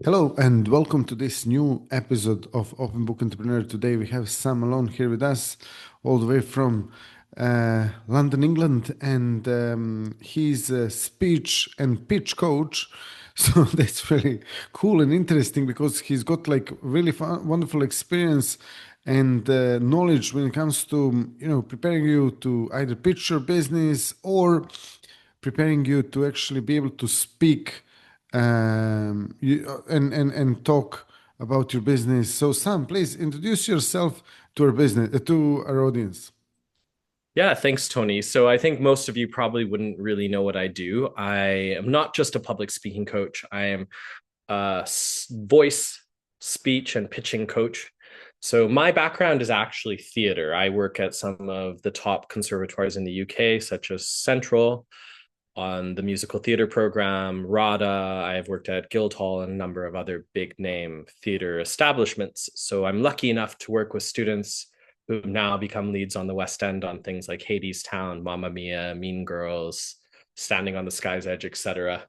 Hello and welcome to this new episode of Open Book Entrepreneur. Today we have Sam Malone here with us, all the way from London, England, and he's a speech and pitch coach. So that's really cool and interesting because he's got like really fun, wonderful experience and knowledge when it comes to preparing you to either pitch your business or preparing you to actually be able to speak and talk about your business. So, Sam, please introduce yourself to our business to our audience. Yeah, thanks, Tony. So I think most of you probably wouldn't really know what I do. I am not just a public speaking coach. I am a voice, speech, and pitching coach. So my background is actually theater. I work at some of the top conservatoires in the UK, such as Central, on the musical theater program, RADA. I have worked at Guildhall and a number of other big name theater establishments. So I'm lucky enough to work with students who've now become leads on the West End on things like Hades Town, Mamma Mia, Mean Girls, Standing on the Sky's Edge, etc.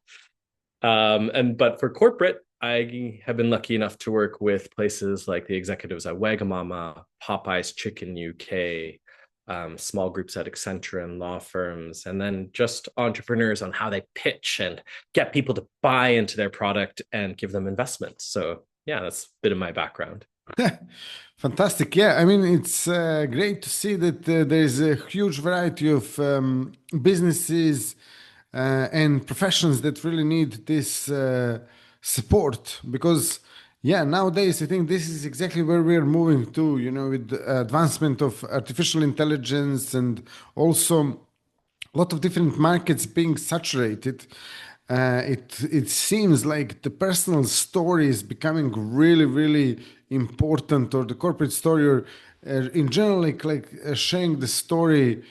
But for corporate, I have been lucky enough to work with places like the executives at Wagamama, Popeye's Chicken UK, small groups at Accenture and law firms, and then just entrepreneurs on how they pitch and get people to buy into their product and give them investments. So yeah, that's a bit of my background. Fantastic. Yeah, I mean, it's great to see that there's a huge variety of businesses and professions that really need this support because, yeah, nowadays I think this is exactly where we're moving to, with the advancement of artificial intelligence and also a lot of different markets being saturated. It seems like the personal story is becoming really really important, or the corporate story, or in general, like sharing the story.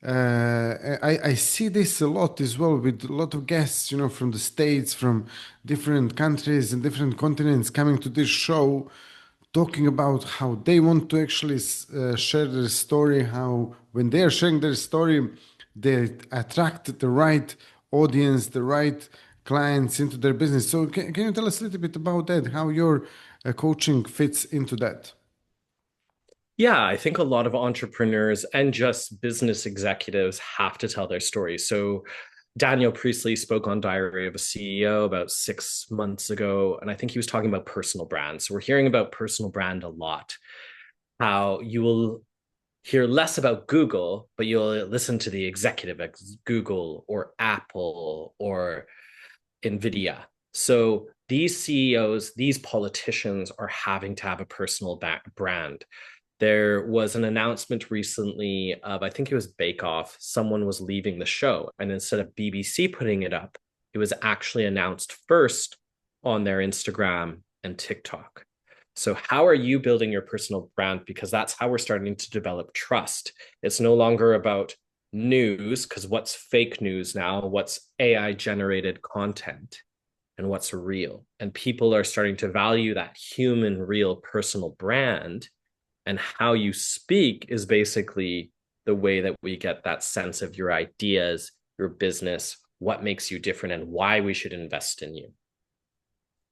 I see this a lot as well with a lot of guests, from the States, from different countries and different continents coming to this show, talking about how they want to actually share their story, how when they are sharing their story, they attract the right audience, the right clients into their business. So, can you tell us a little bit about that, how your coaching fits into that? Yeah, I think a lot of entrepreneurs and just business executives have to tell their story. So Daniel Priestley spoke on Diary of a CEO about 6 months ago, and I think he was talking about personal brand. So we're hearing about personal brand a lot. How you will hear less about Google, but you'll listen to the executive at Google or Apple or Nvidia. So these CEOs, these politicians are having to have a personal brand. There was an announcement recently of, I think it was Bake Off, someone was leaving the show. And instead of BBC putting it up, it was actually announced first on their Instagram and TikTok. So, how are you building your personal brand? Because that's how we're starting to develop trust. It's no longer about news, because what's fake news now? What's AI generated content? And what's real? And people are starting to value that human, real, personal brand, and how you speak is basically the way that we get that sense of your ideas, your business, what makes you different, and why we should invest in you.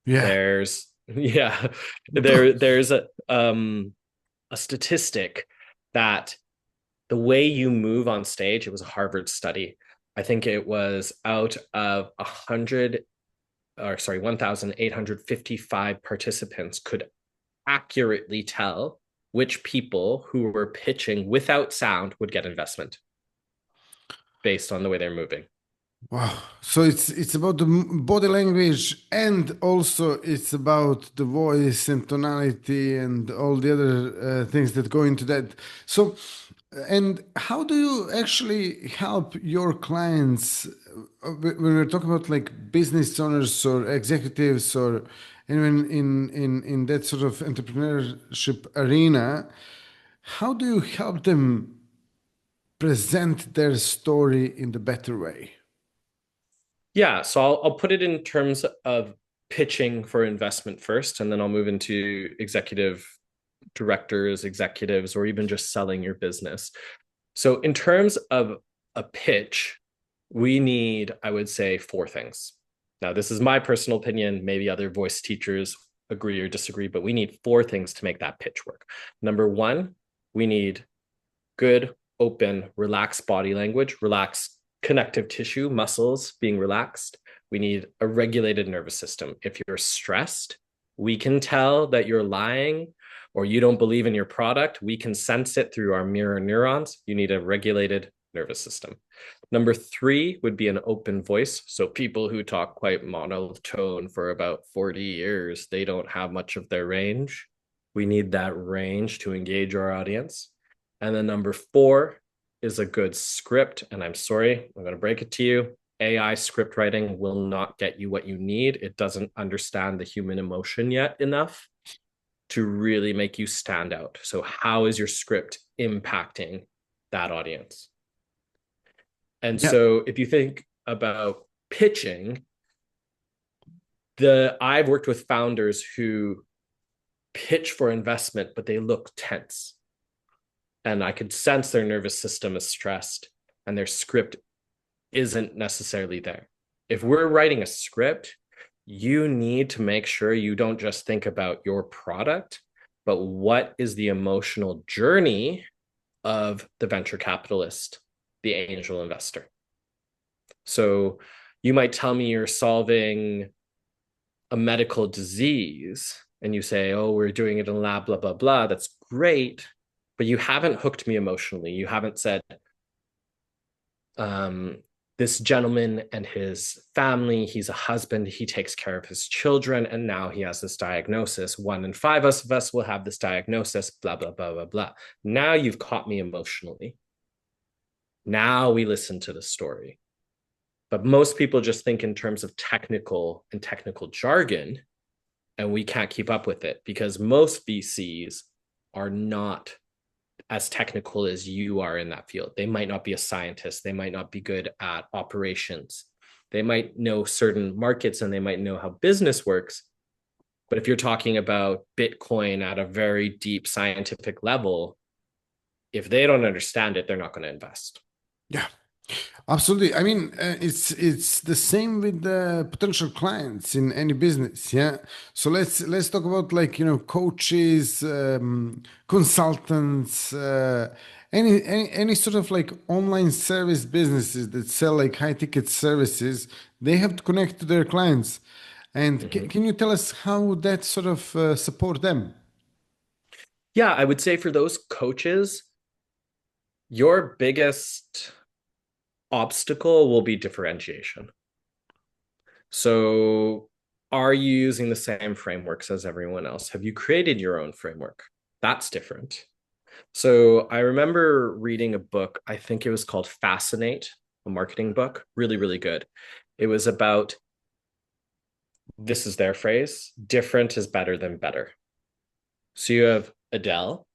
Yeah. There's yeah, there's a statistic that the way you move on stage, it was a Harvard study. I think it was out of 1,855 participants could accurately tell which people who were pitching without sound would get investment based on the way they're moving. Wow. So it's about the body language, and also it's about the voice and tonality and all the other things that go into that. So, and how do you actually help your clients when we're talking about like business owners or executives or anyone in that sort of entrepreneurship arena? How do you help them present their story in the better way? Yeah, so I'll put it in terms of pitching for investment first, and then I'll move into executive directors, executives, or even just selling your business. So, in terms of a pitch, we need, I would say, four things. Now, this is my personal opinion. Maybe other voice teachers agree or disagree, but we need four things to make that pitch work. Number one, we need good, open, relaxed body language, relaxed connective tissue, muscles being relaxed. We need a regulated nervous system. If you're stressed, we can tell that you're lying or you don't believe in your product. We can sense it through our mirror neurons. You need a regulated nervous system. Number three would be an open voice. So people who talk quite monotone for about 40 years, they don't have much of their range. We need that range to engage our audience. And then number four is a good script. And I'm sorry, I'm going to break it to you. AI script writing will not get you what you need. It doesn't understand the human emotion yet enough to really make you stand out. So, how is your script impacting that audience? And Yeah. so, if you think about pitching, I've worked with founders who pitch for investment, but they look tense. And I could sense their nervous system is stressed and their script isn't necessarily there. If we're writing a script, you need to make sure you don't just think about your product, but what is the emotional journey of the venture capitalist, the angel investor. So you might tell me you're solving a medical disease and you say, oh, we're doing it in a lab, blah, blah, blah. That's great. But you haven't hooked me emotionally. You haven't said, this gentleman and his family, he's a husband, he takes care of his children, and now he has this diagnosis. 1 in 5 of us will have this diagnosis, blah, blah, blah, blah, blah. Now you've caught me emotionally. Now we listen to the story. But most people just think in terms of technical jargon, and we can't keep up with it because most VCs are not as technical as you are in that field. They might not be a scientist. They might not be good at operations. They might know certain markets and they might know how business works. But if you're talking about Bitcoin at a very deep scientific level, if they don't understand it, they're not going to invest. Yeah. Absolutely. I mean, it's the same with the potential clients in any business. Yeah. So let's talk about, like, coaches, consultants, any sort of like online service businesses that sell like high ticket services. They have to connect to their clients. And Mm-hmm. can you tell us how that sort of support them? Yeah, I would say for those coaches, your biggest obstacle will be differentiation. So, are you using the same frameworks as everyone else? Have you created your own framework? That's different. So, I remember reading a book, I think it was called Fascinate, a marketing book, really, really good. It was about, this is their phrase, different is better than better. So, you have Adele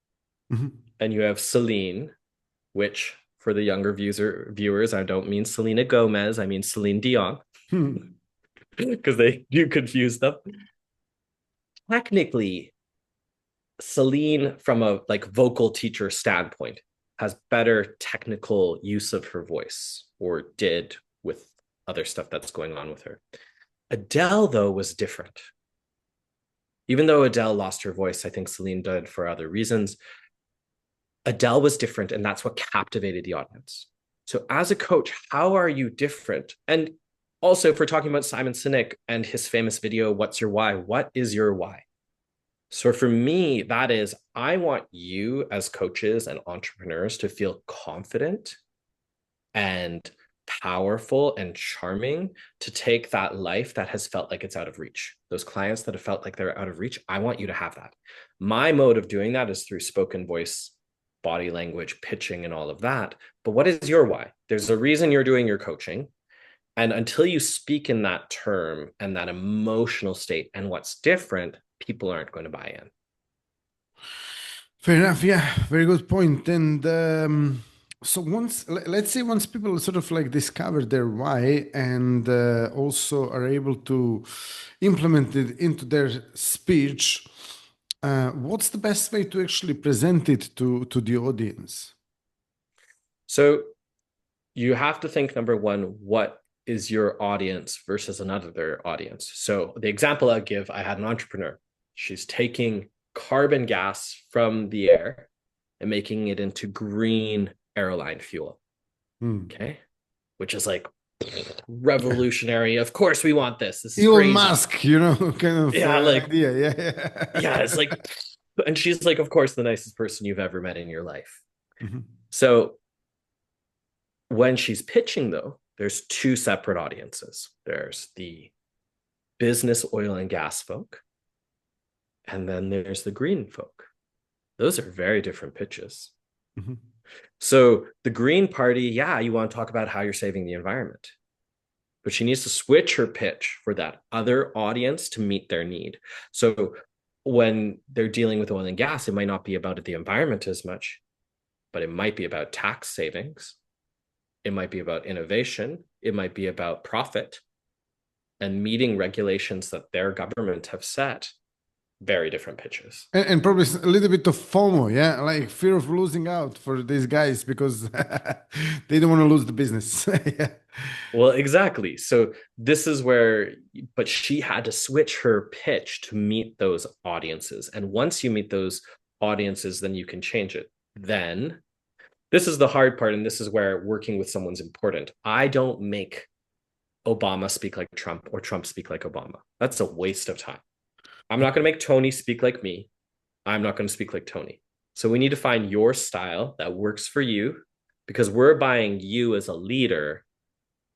Mhm. and you have Celine, which for the younger viewers, I don't mean Selena Gomez, I mean Celine Dion, Hmm. because they do confuse them. Technically, Celine, from a like vocal teacher standpoint, has better technical use of her voice, or did with other stuff that's going on with her. Adele, though, was different. Even though Adele lost her voice, I think Celine did for other reasons. Adele was different, and that's what captivated the audience. So, as a coach, how are you different? And also, if we're talking about Simon Sinek and his famous video, What's Your Why? What is your why? So, for me, that is, I want you as coaches and entrepreneurs to feel confident and powerful and charming to take that life that has felt like it's out of reach. Those clients that have felt like they're out of reach, I want you to have that. My mode of doing that is through spoken voice, body language, pitching, and all of that. But what is your why? There's a reason you're doing your coaching. And until you speak in that term and that emotional state and what's different, people aren't going to buy in. Fair enough. Yeah, very good point. And so let's say once people sort of like discover their why and also are able to implement it into their speech, what's the best way to actually present it to the audience? So you have to think, number one, what is your audience versus another audience. So the example I give, I had an entrepreneur. She's taking carbon gas from the air and making it into green airline fuel. Hmm. Okay. Which is like revolutionary. Of course we want this. This is Elon crazy. Musk, kind of Yeah, like idea. Yeah, yeah, yeah. it's like and she's like, of course, the nicest person you've ever met in your life. Mhm. So when she's pitching, though, there's two separate audiences. There's the business oil and gas folk, and then there's the green folk. Those are very different pitches. Mhm. So the green party, yeah, you want to talk about how you're saving the environment, but she needs to switch her pitch for that other audience to meet their need. So when they're dealing with oil and gas, it might not be about the environment as much, but it might be about tax savings. It might be about innovation. It might be about profit and meeting regulations that their government have set. Very different pitches. And probably a little bit of FOMO, yeah, like fear of losing out for these guys because they don't want to lose the business. Yeah. Well, exactly. So this is where, but she had to switch her pitch to meet those audiences. And once you meet those audiences, then you can change it. Then this is the hard part. And this is where working with someone's important. I don't make Obama speak like Trump or Trump speak like Obama. That's a waste of time. I'm not going to make Tony speak like me. I'm not going to speak like Tony. So we need to find your style that works for you because we're buying you as a leader,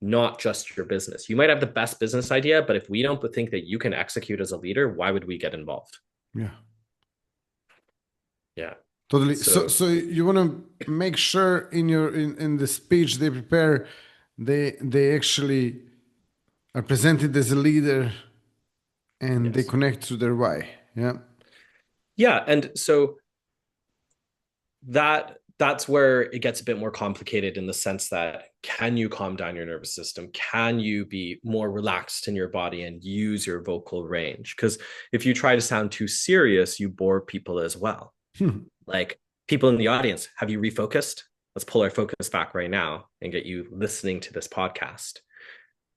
not just your business. You might have the best business idea, but if we don't think that you can execute as a leader, why would we get involved? Yeah, Yeah. totally. So, So, so you want to make sure in your in the speech they prepare, they actually are presented as a leader and they yes. connect to their why. Yeah. Yeah. And so that's where it gets a bit more complicated in the sense that can you calm down your nervous system, can you be more relaxed in your body and use your vocal range, because if you try to sound too serious you bore people as well. Like people in the audience, have you refocused? Let's pull our focus back right now and get you listening to this podcast.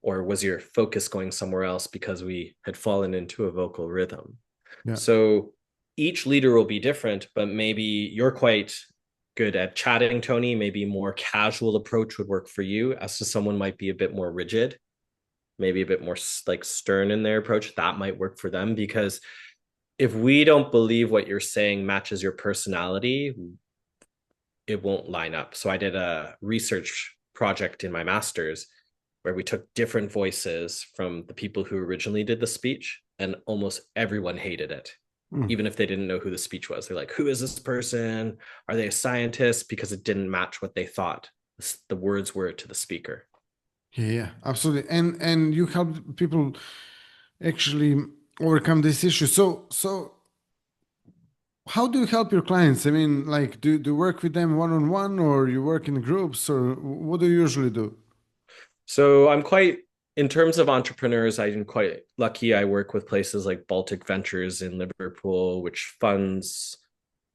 Or was your focus going somewhere else because we had fallen into a vocal rhythm? Yeah. So each leader will be different, but maybe you're quite good at chatting, Tony. Maybe a more casual approach would work for you, as to someone might be a bit more rigid, maybe a bit more like stern in their approach. That might work for them because if we don't believe what you're saying matches your personality, it won't line up. So I did a research project in my master's where we took different voices from the people who originally did the speech, and almost everyone hated it. Mm. Even if they didn't know who the speech was, they're like, who is this person? Are they a scientist? Because it didn't match what they thought the words were to the speaker. Yeah, yeah, absolutely. And you help people actually overcome this issue. So how do you help your clients? I mean, like, do you work with them one on one, or you work in groups, or what do you usually do? So I'm quite, in terms of entrepreneurs, I'm quite lucky. I work with places like Baltic Ventures in Liverpool, which funds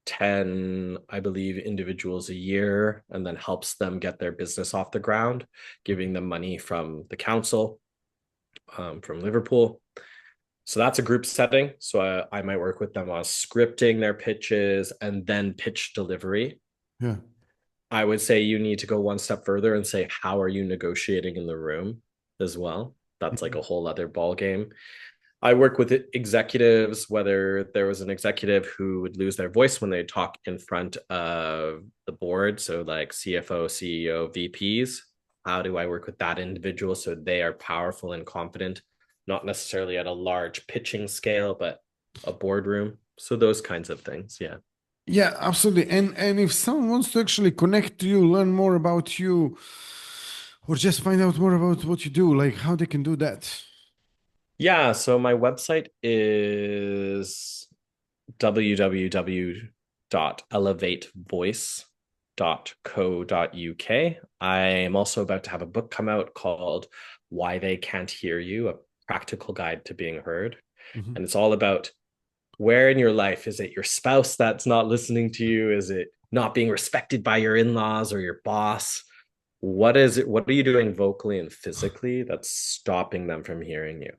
10, I believe, individuals a year and then helps them get their business off the ground, giving them money from the council, from Liverpool. So that's a group setting. So I might work with them on scripting their pitches and then pitch delivery. Yeah. I would say you need to go one step further and say, how are you negotiating in the room as well? That's like Mhm. a whole other ball game. I work with executives, whether there was an executive who would lose their voice when they talk in front of the board. So, like CFO, CEO, VPs. How do I work with that individual so they are powerful and confident, not necessarily at a large pitching scale, but a boardroom? So, those kinds of things. Yeah. Yeah, absolutely. And if someone wants to actually connect to you, learn more about you, or just find out more about what you do, like how they can do that. Yeah. So, my website is www.elevatevoice.co.uk. I am also about to have a book come out called Why They Can't Hear You, a practical guide to being heard. Mhm. And it's all about where in your life is it your spouse that's not listening to you? Is it not being respected by your in laws or your boss? What are you doing vocally and physically that's stopping them from hearing you?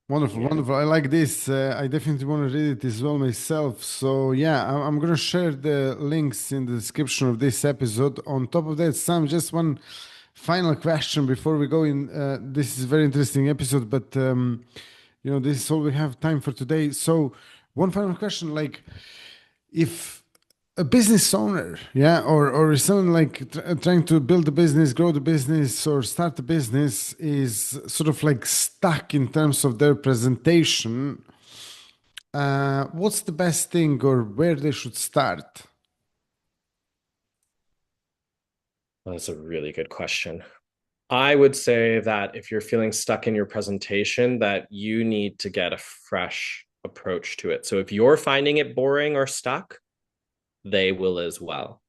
Wonderful, Yeah. wonderful. I like this. I definitely want to read it as well myself. So, yeah, I'm going to share the links in the description of this episode. On top of that, Sam, just one final question before we go in. This is a very interesting episode, but, this is all we have time for today. So, one final question like, if a business owner, yeah, or someone like trying to build a business, grow the business, or start a business is sort of like stuck in terms of their presentation, what's the best thing or where they should start? That's a really good question. I would say that if you're feeling stuck in your presentation, that you need to get a fresh approach to it. So if you're finding it boring or stuck, they will as well.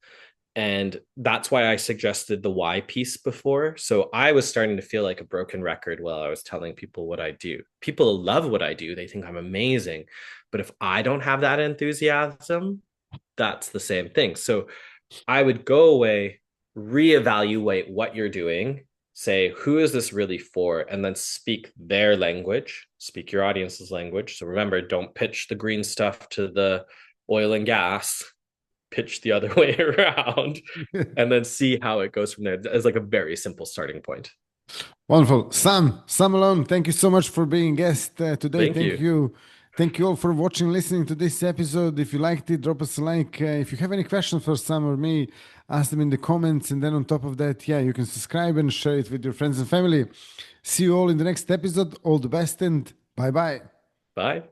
And that's why I suggested the why piece before. So I was starting to feel like a broken record while I was telling people what I do. People love what I do, they think I'm amazing. But if I don't have that enthusiasm, that's the same thing. So I would go away, reevaluate what you're doing, say, who is this really for? And then speak their language, speak your audience's language. So remember, don't pitch the green stuff to the oil and gas, pitch the other way around, and then see how it goes from there as like a very simple starting point. Wonderful. Sam Malone, thank you so much for being guest today. Thank Thank you. you. Thank you all for watching, listening to this episode. If you liked it, drop us a like. If you have any questions for Sam or me, ask them in the comments. And then on top of that, yeah, you can subscribe and share it with your friends and family. See you all in the next episode. All the best and bye bye. Bye.